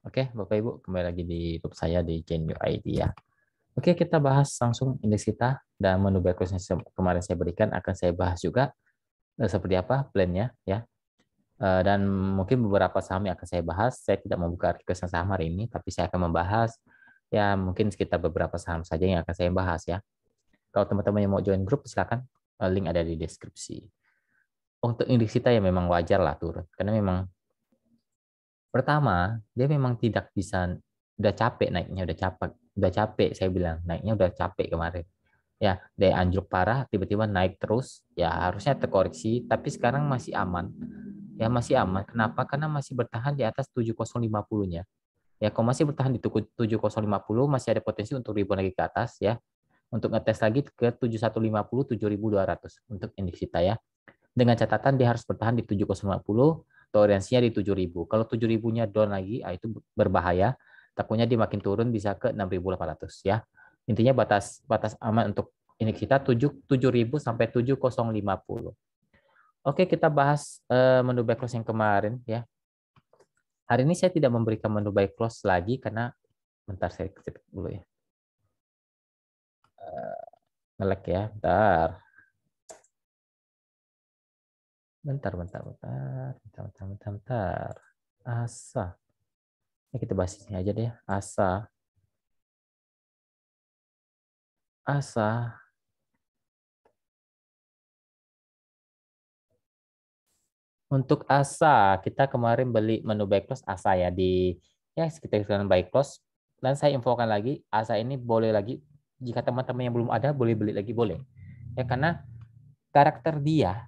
Oke, Bapak Ibu, kembali lagi di YouTube saya di Gen ID ya. Oke, kita bahas langsung indeks kita dan menu backcross yang kemarin saya berikan akan saya bahas juga seperti apa plan-nya ya. Dan mungkin beberapa saham yang akan saya bahas, saya tidak membuka request saham hari ini, tapi saya akan membahas ya mungkin sekitar beberapa saham saja yang akan saya bahas ya. Kalau teman-teman yang mau join grup, silakan link ada di deskripsi. Untuk indeks kita ya memang wajar lah turun, karena memang pertama, dia memang tidak bisa, udah capek naiknya, udah capek saya bilang, naiknya udah capek kemarin. Ya, dari anjlok parah, tiba-tiba naik terus, ya harusnya terkoreksi, tapi sekarang masih aman. Ya masih aman, kenapa? Karena masih bertahan di atas 7050-nya. Ya, kalau masih bertahan di 7050, masih ada potensi untuk rebound lagi ke atas ya. Untuk ngetes lagi ke 7150, 7200 untuk indeks kita ya. Dengan catatan dia harus bertahan di 7050, toleransinya di 7000. Kalau 7000-nya down lagi, itu berbahaya. Takutnya dia makin turun bisa ke 6800 ya. Intinya batas batas aman untuk ini kita 7000 sampai 7050. Oke, kita bahas menu buy close yang kemarin ya. Hari ini saya tidak memberikan menu buy close lagi karena bentar saya ketik dulu ya. Ngelek ya, bentar. Bentar. Asa. Ya, kita bahas ini aja deh. Asa. Untuk Asa, kita kemarin beli menu buy close Asa ya di ya sekitar buy close. Dan saya infokan lagi, Asa ini boleh lagi jika teman-teman yang belum ada boleh beli lagi boleh. Ya karena karakter dia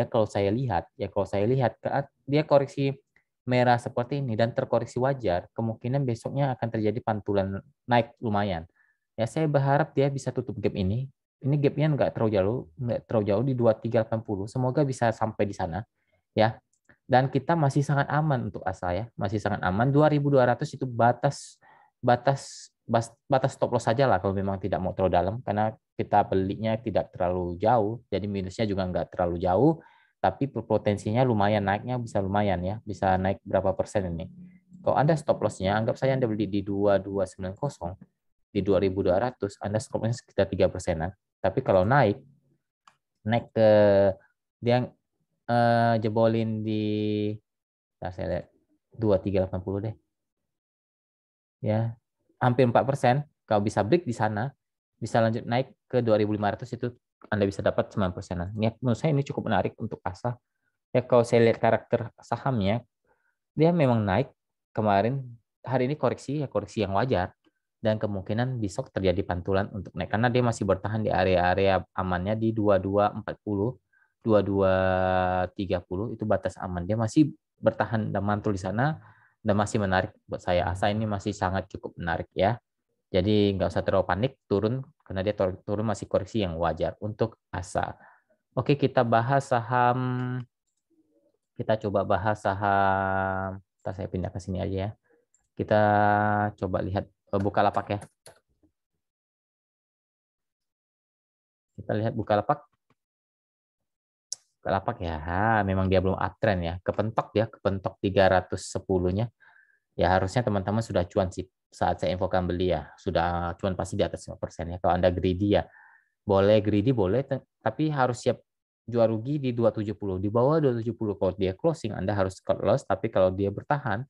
kalau saya lihat dia koreksi merah seperti ini dan terkoreksi wajar, kemungkinan besoknya akan terjadi pantulan naik lumayan. Ya saya berharap dia bisa tutup gap ini. Ini gapnya nggak terlalu jauh di 2380. Semoga bisa sampai di sana ya. Dan kita masih sangat aman untuk asa ya, masih sangat aman. 2200 itu batas batas batas stop loss saja lah kalau memang tidak mau terlalu dalam, karena kita belinya tidak terlalu jauh, jadi minusnya juga nggak terlalu jauh, tapi potensinya lumayan naiknya bisa lumayan ya, bisa naik berapa persen ini. Kalau Anda stop lossnya, anggap saja Anda beli di 2290, di 2200, Anda stop lossnya sekitar 3%-an. Tapi kalau naik ke dia jebolin di, nah saya lihat 2380 deh. Ya, hampir 4%. Kalau bisa break di sana, bisa lanjut naik ke 2500, itu Anda bisa dapat 9%. Ya, menurut saya ini cukup menarik untuk asa. Ya, kalau saya lihat karakter sahamnya, dia memang naik kemarin, hari ini koreksi, ya koreksi yang wajar. Dan kemungkinan besok terjadi pantulan untuk naik. Karena dia masih bertahan di area-area amannya di 2240, 2230, itu batas aman. Dia masih bertahan dan mantul di sana, dan masih menarik buat saya. Asa ini masih sangat cukup menarik ya. Jadi nggak usah terlalu panik turun, karena dia turun masih koreksi yang wajar untuk asa. Oke, kita coba bahas saham. Ntar saya pindah ke sini aja ya. Kita coba lihat Bukalapak ya. Kita lihat Bukalapak. Bukalapak ya, memang dia belum uptrend ya. Kepentok 310-nya. Ya harusnya teman-teman sudah cuan sih saat saya infokan beli ya. Sudah cuan pasti di atas 5% ya. Kalau Anda greedy ya, boleh greedy boleh, tapi harus siap jual rugi di 270. Di bawah 270 kalau dia closing Anda harus cut loss, tapi kalau dia bertahan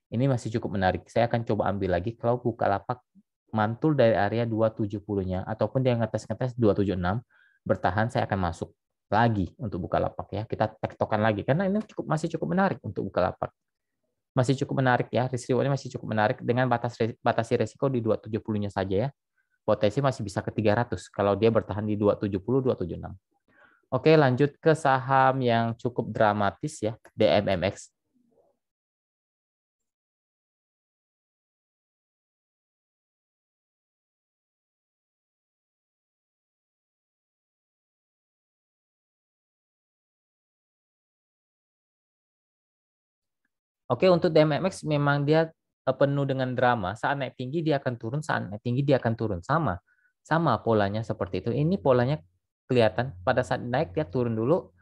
ini masih cukup menarik. Saya akan coba ambil lagi kalau Bukalapak mantul dari area 270-nya ataupun dia ngetes 276 bertahan, saya akan masuk lagi untuk Bukalapak ya. Kita tektokan lagi karena ini masih cukup menarik untuk Bukalapak. Masih cukup menarik ya, risk reward-nya masih cukup menarik dengan batasi resiko di 270-nya saja ya. Potensi masih bisa ke 300 kalau dia bertahan di 270, 276. Oke, lanjut ke saham yang cukup dramatis ya, DMMX. Oke, untuk DMMX memang dia penuh dengan drama. Saat naik tinggi dia akan turun, saat naik tinggi dia akan turun. Sama polanya seperti itu. Ini polanya kelihatan pada saat naik dia turun dulu,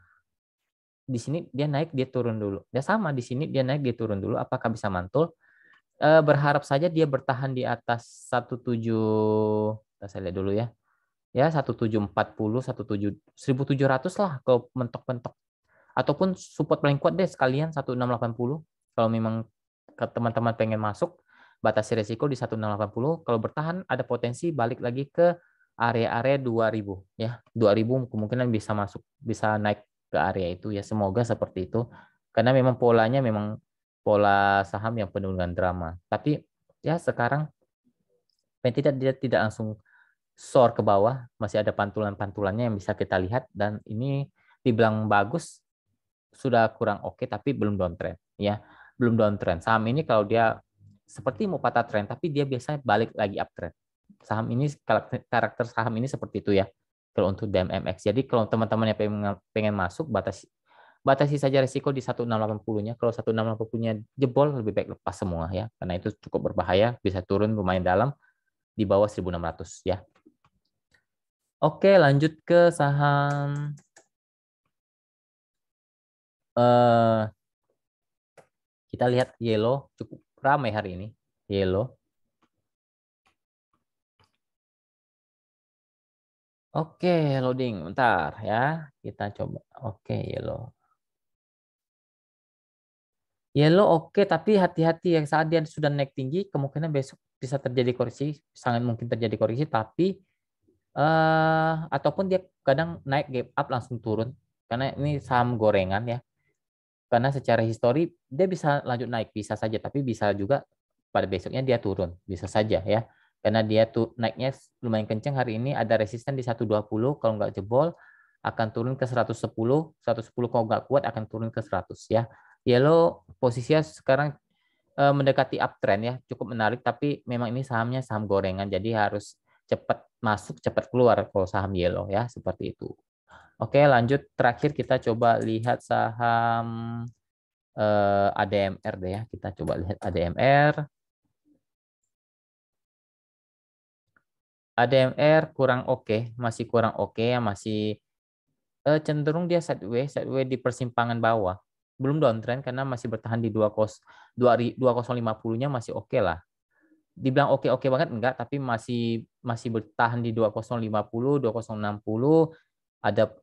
di sini dia naik dia turun dulu. Dia sama di sini dia naik dia turun dulu. Apakah bisa mantul? berharap saja dia bertahan di atas 17, saya lihat dulu ya. Ya 1740, 1700 lah kalau mentok-mentok. Ataupun support paling kuat deh sekalian 1680. Kalau memang teman-teman pengen masuk, batasi resiko di 1680. Kalau bertahan ada potensi balik lagi ke area-area 2000 ya. 2000 kemungkinan bisa masuk, bisa naik ke area itu ya. Semoga seperti itu. Karena memang polanya memang pola saham yang penuh dengan drama. Tapi ya sekarang tidak dia tidak langsung soar ke bawah, masih ada pantulan-pantulannya yang bisa kita lihat dan ini dibilang bagus sudah kurang oke tapi belum downtrend ya. Belum downtrend. Saham ini kalau dia seperti mau patah trend tapi dia biasanya balik lagi uptrend. Saham ini karakter saham ini seperti itu ya. Kalau untuk DMMX. Jadi kalau teman-teman yang pengen masuk batasi saja risiko di 1680-nya. Kalau 1680-nya jebol lebih baik lepas semua ya. Karena itu cukup berbahaya, bisa turun lumayan dalam di bawah 1600 ya. Oke, lanjut ke saham kita lihat Yellow cukup ramai hari ini. Yellow. Oke, loading. Bentar ya. Kita coba. Oke, Yellow. Yellow oke, tapi hati-hati yang saat dia sudah naik tinggi, kemungkinan besok bisa terjadi koreksi, sangat mungkin terjadi koreksi, tapi ataupun dia kadang naik gap up langsung turun, karena ini saham gorengan ya. Karena secara histori dia bisa lanjut naik, bisa saja, tapi bisa juga pada besoknya dia turun, bisa saja ya. Karena dia tuh naiknya lumayan kencang hari ini, ada resisten di 120, kalau nggak jebol akan turun ke 110, 110 kalau nggak kuat akan turun ke 100 ya. Yellow posisinya sekarang mendekati uptrend ya, cukup menarik, tapi memang ini sahamnya saham gorengan, jadi harus cepat masuk, cepat keluar kalau saham Yellow ya, seperti itu. Oke, lanjut terakhir kita coba lihat saham ADMR deh ya. Kita coba lihat ADMR. ADMR kurang oke, masih kurang oke ya, masih cenderung dia sideways di persimpangan bawah. Belum downtrend karena masih bertahan di 2050-nya masih oke lah. Dibilang oke-oke banget enggak, tapi masih masih bertahan di 2050, 2060.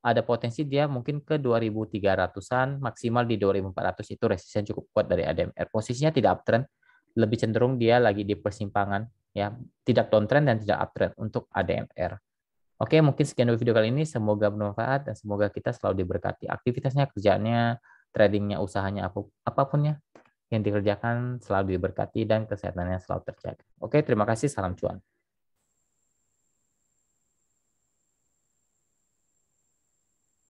Ada potensi dia mungkin ke 2300-an, maksimal di 2400 itu resisten cukup kuat dari ADMR. Posisinya tidak uptrend, lebih cenderung dia lagi di persimpangan ya, tidak downtrend dan tidak uptrend untuk ADMR. Oke, mungkin sekian dulu video kali ini, semoga bermanfaat dan semoga kita selalu diberkati aktivitasnya, kerjaannya, tradingnya, usahanya, apapun ya yang dikerjakan selalu diberkati dan kesehatannya selalu terjaga. Oke, terima kasih, salam cuan.